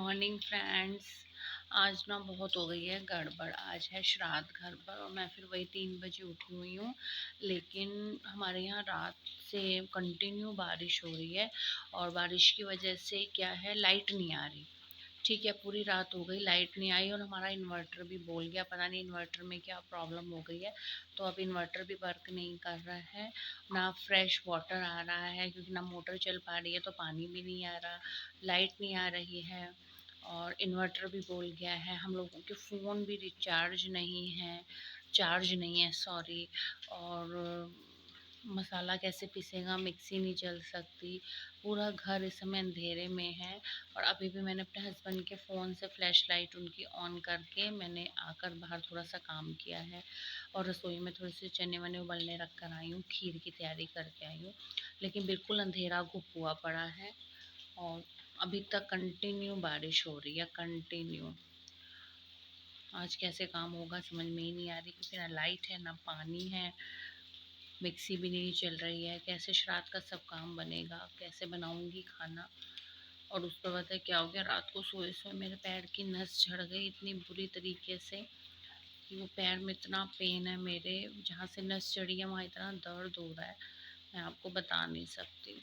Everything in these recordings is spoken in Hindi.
Morning friends. आज ना बहुत हो गई है गड़बड़। आज है श्राद्ध घर पर और मैं फिर वही 3 बजे उठी हुई हूँ। लेकिन हमारे यहाँ रात से कंटिन्यू बारिश हो रही है और बारिश की वजह से क्या है, लाइट नहीं आ रही। ठीक है, पूरी रात हो गई, लाइट नहीं आई और हमारा इन्वर्टर भी बोल गया। पता नहीं इन्वर्टर में क्या प्रॉब्लम हो गई है। तो अब इन्वर्टर भी वर्क नहीं कर रहा है, ना फ्रेश वाटर आ रहा है क्योंकि ना मोटर चल पा रही है, तो पानी भी नहीं आ रहा, लाइट नहीं आ रही है और इन्वर्टर भी बोल गया है। हम लोगों के फ़ोन भी रिचार्ज नहीं है, चार्ज नहीं है सॉरी। और मसाला कैसे पीसेगा, मिक्सी नहीं चल सकती। पूरा घर इस समय अंधेरे में है। और अभी भी मैंने अपने हस्बैंड के फ़ोन से फ्लैश लाइट उनकी ऑन करके मैंने आकर बाहर थोड़ा सा काम किया है और रसोई में थोड़े से चने वने उबलने रख कर आई हूँ, खीर की तैयारी करके आई हूँ। लेकिन बिल्कुल अंधेरा घुप हुआ पड़ा है और अभी तक कंटिन्यू बारिश हो रही है, कंटिन्यू। आज कैसे काम होगा समझ में ही नहीं आ रही क्योंकि ना लाइट है ना पानी है, मिक्सी भी नहीं चल रही है। कैसे श्राद्ध का सब काम बनेगा, कैसे बनाऊंगी खाना। और उसके बाद है क्या हो गया, रात को सोए सोए मेरे पैर की नस झड़ गई इतनी बुरी तरीके से कि वो पैर में इतना पेन है मेरे, जहाँ से नस चढ़ी है वहाँ इतना दर्द हो रहा है, मैं आपको बता नहीं सकती।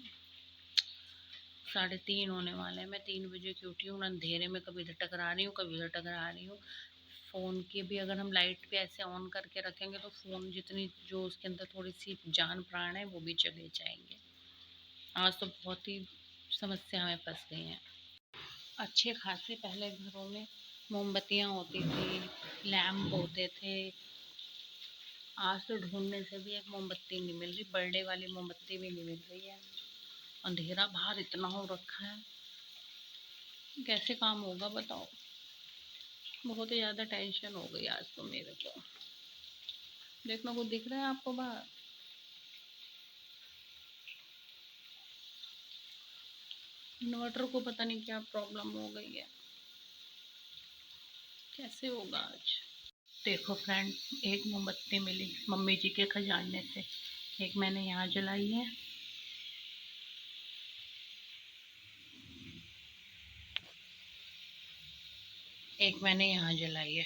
3:30 होने वाले हैं, मैं 3 बजे की उठी हूँ। अंधेरे में कभी इधर टकरा रही हूँ, कभी उधर टकरा रही हूँ। फ़ोन की भी अगर हम लाइट पे ऐसे ऑन करके रखेंगे तो फ़ोन जितनी जो उसके अंदर थोड़ी सी जान प्राण है वो भी चले जाएंगे। आज तो बहुत ही समस्या में फंस गई हैं। अच्छे खासे पहले घरों में मोमबत्तियाँ होती थी, लैम्प होते थे। आज तो ढूंढने से भी एक मोमबत्ती नहीं मिल रही, बर्थडे वाली मोमबत्ती भी नहीं मिल रही है। अंधेरा बाहर इतना हो रखा है, कैसे काम होगा बताओ। बहुत ही ज़्यादा टेंशन हो गई आज तो मेरे को। देखना कुछ दिख रहा है आपको बाहर? इन्वर्टर को पता नहीं क्या प्रॉब्लम हो गई है, कैसे होगा आज। देखो फ्रेंड, एक मोमबत्ती मिली मम्मी जी के खजाने से। एक मैंने यहाँ जलाई है, एक मैंने यहाँ जलाई है।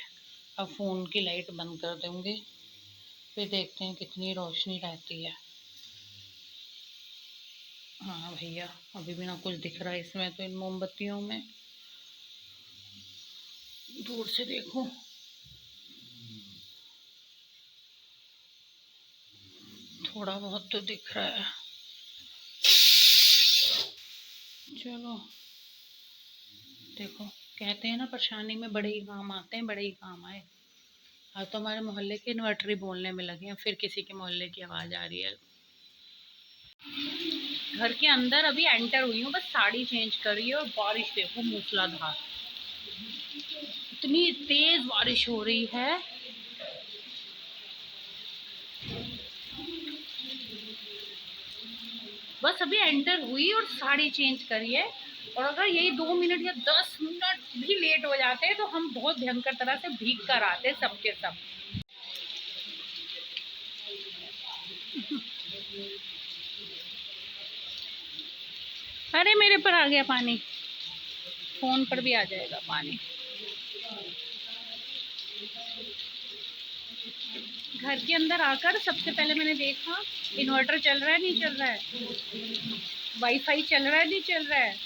अब फ़ोन की लाइट बंद कर दूँगी, फिर देखते हैं कितनी रोशनी रहती है। हाँ भैया, अभी भी ना कुछ दिख रहा है इसमें तो, इन मोमबत्तियों में। दूर से देखो, थोड़ा बहुत तो दिख रहा है। चलो देखो, कहते हैं ना परेशानी में बड़े ही काम आते हैं, बड़े ही काम आए। आज तो हमारे मोहल्ले के इन्वर्टर ही बोलने में लगे हैं, फिर किसी के मोहल्ले की आवाज़ आ रही है। घर के अंदर अभी एंटर हुई हूँ, बस साड़ी चेंज करी है और बारिश देखो मूसलाधार, इतनी तेज बारिश हो रही है। बस अभी एंटर हुई और साड़ी चेंज करी है। और अगर यही 2 मिनट या 10 मिनट भी लेट हो जाते हैं तो हम बहुत भयंकर तरह से भीग कर आते सबके सब। अरे मेरे पर आ गया पानी, फोन पर भी आ जाएगा पानी। घर के अंदर आकर सबसे पहले मैंने देखा इन्वर्टर चल रहा है नहीं चल रहा है, वाईफाई चल रहा है नहीं चल रहा है,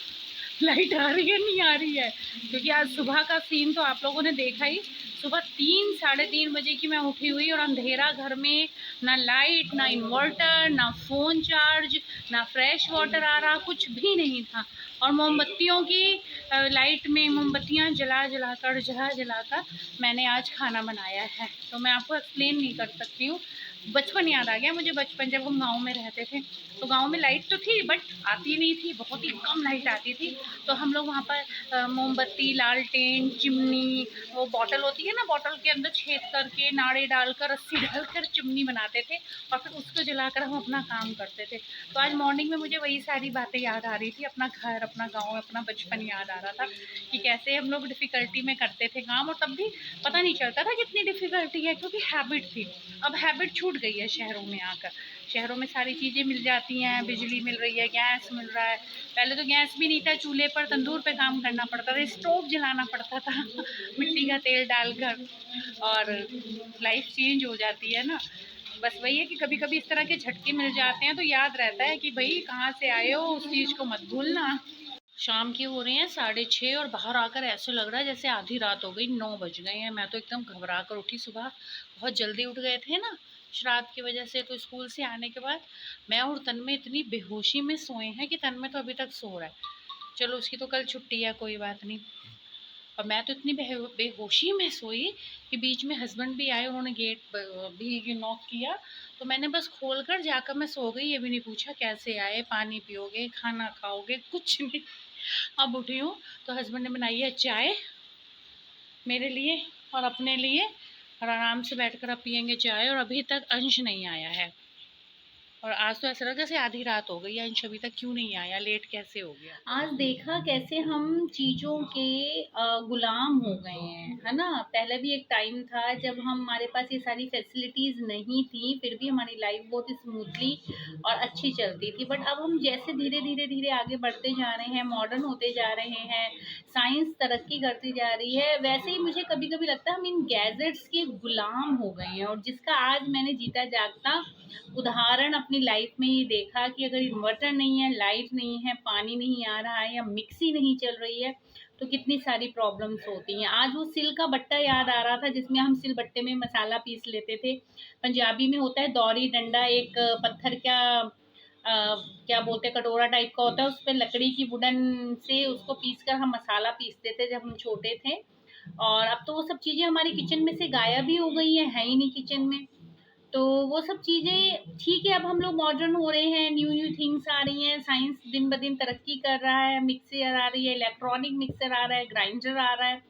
लाइट आ रही है नहीं आ रही है। क्योंकि आज सुबह का सीन तो आप लोगों ने देखा ही। सुबह 3 साढ़े 3 बजे की मैं उठी हुई और अंधेरा घर में, ना लाइट ना इन्वर्टर ना फ़ोन चार्ज ना फ्रेश वाटर आ रहा, कुछ भी नहीं था। और मोमबत्तियों की लाइट में मोमबत्तियाँ जला जलाकर मैंने आज खाना बनाया है। तो मैं आपको एक्सप्लेन नहीं कर सकती हूँ। बचपन याद आ गया मुझे, बचपन जब हम गांव में रहते थे तो गांव में लाइट तो थी बट आती नहीं थी, बहुत ही कम लाइट आती थी। तो हम लोग वहाँ पर मोमबत्ती, लालटेन, चिमनी, वो बॉटल होती है ना, बॉटल के अंदर छेद करके नाड़े डालकर रस्सी डालकर चिमनी बनाते थे और फिर उसको जलाकर हम अपना काम करते थे। तो आज मॉर्निंग में मुझे वही सारी बातें याद आ रही थी, अपना घर, अपना गाँव, अपना बचपन याद आ रहा था कि कैसे हम लोग डिफ़िकल्टी में करते थे काम और तब भी पता नहीं चलता था कितनी डिफ़िकल्टी है क्योंकि हैबिट थी। अब हैबिट छूट छूट गई है शहरों में आकर। शहरों में सारी चीज़ें मिल जाती हैं, बिजली मिल रही है, गैस मिल रहा है। पहले तो गैस भी नहीं था, चूल्हे पर तंदूर पे काम करना पड़ता था, स्टोव जलाना पड़ता था मिट्टी का तेल डालकर। और लाइफ चेंज हो जाती है ना। बस वही है कि कभी कभी इस तरह के झटके मिल जाते हैं तो याद रहता है कि भाई कहाँ से आए हो, उस चीज़ को मत भूलना। शाम के हो रहे हैं 6:30 और बाहर आकर ऐसे लग रहा है जैसे आधी रात हो गई, 9 बज गए हैं। मैं तो एकदम घबरा कर उठी सुबह, बहुत जल्दी उठ गए थे ना श्राद्ध की वजह से। तो स्कूल से आने के बाद मैं और तन्मय इतनी बेहोशी में सोए हैं कि तन्मय तो अभी तक सो रहा है। चलो उसकी तो कल छुट्टी है, कोई बात नहीं। और मैं तो इतनी बेहोशी में सोई कि बीच में हस्बैंड भी आए, उन्होंने गेट भी नॉक किया। तो मैंने बस खोल कर जाकर मैं सो गई, ये भी नहीं पूछा कैसे आए, पानी पियोगे, खाना खाओगे, कुछ नहीं। अब उठी हूँ तो हस्बैंड ने बनाई है चाय मेरे लिए और अपने लिए, और आराम से बैठकर अब पियेंगे चाय। और अभी तक अंश नहीं आया है, और आज तो ऐसा लगा जैसे आधी रात हो गई है, अंश अभी तक क्यों नहीं आया, लेट कैसे हो गया। आज देखा कैसे हम चीज़ों के गुलाम हो गए हैं, है ना। पहले भी एक टाइम था जब हमारे पास ये सारी फैसिलिटीज़ नहीं थी, फिर भी हमारी लाइफ बहुत स्मूथली और अच्छी चलती थी। बट अब हम जैसे धीरे धीरे धीरे आगे बढ़ते जा रहे हैं, मॉडर्न होते जा रहे हैं, साइंस तरक्की करती जा रही है, वैसे ही मुझे कभी कभी लगता है हम इन गैजेट्स के गुलाम हो गए हैं। और जिसका आज मैंने जीता जागता उदाहरण अपनी लाइफ में ये देखा कि अगर इन्वर्टर नहीं है, लाइट नहीं है, पानी नहीं आ रहा है या मिक्सी नहीं चल रही है तो कितनी सारी प्रॉब्लम्स होती हैं। आज वो सिल का बट्टा याद आ रहा था जिसमें हम सिल बट्टे में मसाला पीस लेते थे। पंजाबी में होता है दौरी डंडा, एक पत्थर का क्या बोलते हैं, कटोरा टाइप का होता है, उस पर लकड़ी की वुडन से उसको पीस कर हम मसाला पीसते थे जब हम छोटे थे। और अब तो वो सब चीज़ें हमारी किचन में से गायब ही हो गई है ही नहीं किचन में। तो वो सब चीज़ें ठीक है, अब हम लोग मॉडर्न हो रहे हैं, न्यू न्यू थिंग्स आ रही हैं, साइंस दिन ब दिन तरक्की कर रहा है, मिक्सर आ रही है, इलेक्ट्रॉनिक मिक्सर आ रहा है, ग्राइंडर आ रहा है।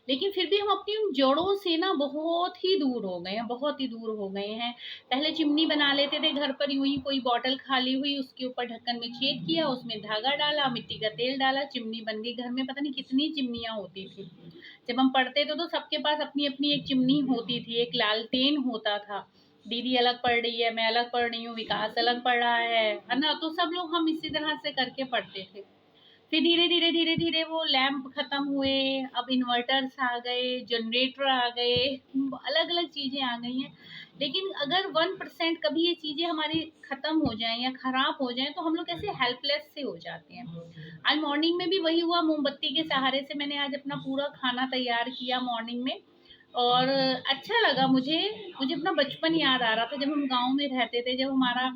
लेकिन फिर भी हम अपनी उन जड़ों से ना बहुत ही दूर हो गए हैं, बहुत ही दूर हो गए हैं। पहले चिमनी बना लेते थे घर पर, यूं ही कोई बॉटल खाली हुई, उसके ऊपर ढक्कन में छेद किया, उसमें धागा डाला, मिट्टी का तेल डाला, चिमनी बन गई। घर में पता नहीं कितनी चिमनियाँ होती थी। जब हम पढ़ते थे तो सबके पास अपनी अपनी एक चिमनी होती थी, एक लालटेन होता था। दीदी अलग पढ़ रही है, मैं अलग पढ़ रही हूँ, विकास अलग पढ़ रहा है ना। तो सब लोग हम इसी तरह से करके पढ़ते थे। फिर धीरे धीरे धीरे धीरे वो लैंप खत्म हुए, अब इन्वर्टर्स आ गए, जनरेटर आ गए, अलग अलग चीज़ें आ गई हैं। लेकिन अगर 1% कभी ये चीज़ें हमारी ख़त्म हो जाएं या ख़राब हो जाएं तो हम लोग ऐसे हेल्पलेस से हो जाते हैं। आज मॉर्निंग में भी वही हुआ, मोमबत्ती के सहारे से मैंने आज अपना पूरा खाना तैयार किया मॉर्निंग में। और अच्छा लगा मुझे। मुझे अपना बचपन याद आ रहा था जब हम गांव में रहते थे, जब हमारा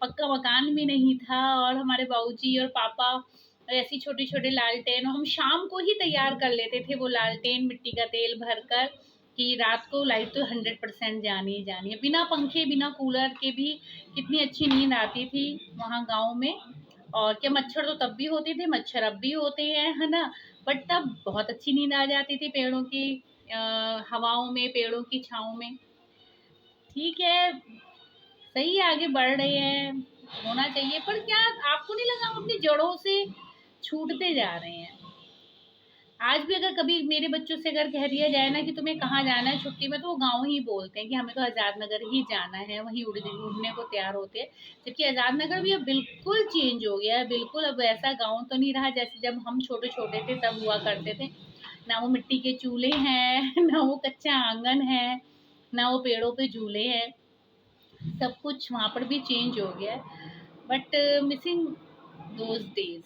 पक्का मकान भी नहीं था और हमारे बाबूजी और पापा ऐसी छोटे छोटे लालटेन, और हम शाम को ही तैयार कर लेते थे वो लालटेन मिट्टी का तेल भरकर कि रात को लाइट तो 100% जानी ही जानी है। बिना पंखे बिना कूलर के भी कितनी अच्छी नींद आती थी वहाँ गांव में। और क्या मच्छर तो तब भी होते थे, मच्छर अब भी होते हैं, है ना। बट तब बहुत अच्छी नींद आ जाती थी पेड़ों की हवाओं में, पेड़ों की छाँव में। ठीक है, सही है, आगे बढ़ रहे हैं, होना चाहिए। पर क्या आपको नहीं लगा हम अपनी जड़ों से छूटते जा रहे हैं? आज भी अगर कभी मेरे बच्चों से अगर कह दिया जाए ना कि तुम्हें कहाँ जाना है छुट्टी में, तो वो गाँव ही बोलते हैं कि हमें तो आज़ाद नगर ही जाना है, वहीं उड़ने को तैयार होते हैं। जबकि आज़ाद नगर भी अब बिल्कुल चेंज हो गया है, बिल्कुल अब ऐसा गाँव तो नहीं रहा जैसे जब हम छोटे छोटे थे तब हुआ करते थे। ना वो मिट्टी के चूल्हे हैं ना वो कच्चा आंगन है, ना वो पेड़ों पे झूले हैं। सब कुछ वहाँ पर भी चेंज हो गया है। But missing those days.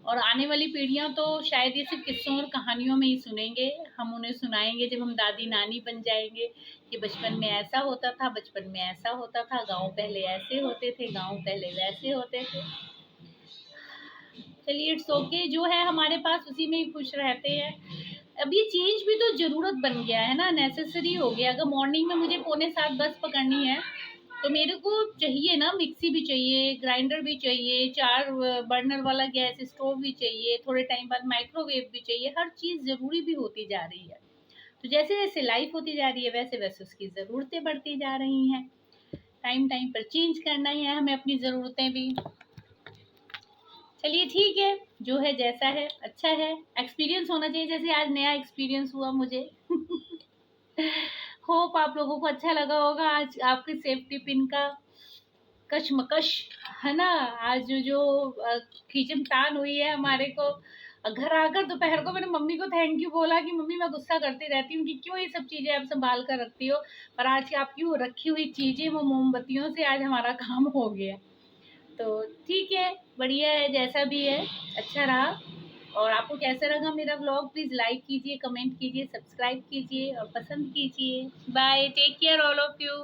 और आने वाली पीढ़ियां तो शायद ये सिर्फ किस्सों और कहानियों में ही सुनेंगे। हम उन्हें सुनाएंगे जब हम दादी नानी बन जाएंगे कि बचपन में ऐसा होता था, बचपन में ऐसा होता था, गांव पहले ऐसे होते थे, गांव पहले वैसे होते थे। चलिए इट्स ओके, जो है हमारे पास उसी में ही खुश रहते हैं। अब ये चेंज भी तो जरूरत बन गया है ना, नेसेसरी हो गया। अगर मॉर्निंग में मुझे 6:45 बस पकड़नी है तो मेरे को चाहिए ना, मिक्सी भी चाहिए, ग्राइंडर भी चाहिए, 4 बर्नर वाला गैस स्टोव भी चाहिए, थोड़े टाइम बाद माइक्रोवेव भी चाहिए। हर चीज़ ज़रूरी भी होती जा रही है। तो जैसे जैसे लाइफ होती जा रही है वैसे वैसे उसकी ज़रूरतें बढ़ती जा रही हैं। टाइम टाइम पर चेंज करना ही है हमें अपनी ज़रूरतें भी। चलिए ठीक है, जो है जैसा है अच्छा है, एक्सपीरियंस होना चाहिए, जैसे आज नया एक्सपीरियंस हुआ मुझे होप आप लोगों को अच्छा लगा होगा आज आपकी सेफ्टी पिन का कशमकश, है ना। आज जो खींचमतान हुई है हमारे को, घर आकर दोपहर को मैंने मम्मी को थैंक यू बोला कि मम्मी मैं गुस्सा करती रहती हूँ कि क्यों ये सब चीज़ें आप संभाल कर रखती हो, पर आज की आपकी वो रखी हुई चीज़ें वो मोमबत्तियों से आज हमारा काम हो गया। तो ठीक है, बढ़िया है, जैसा भी है अच्छा रहा। और आपको कैसा लगा मेरा व्लॉग, प्लीज़ लाइक कीजिए, कमेंट कीजिए, सब्सक्राइब कीजिए और पसंद कीजिए। Bye, take care all of you.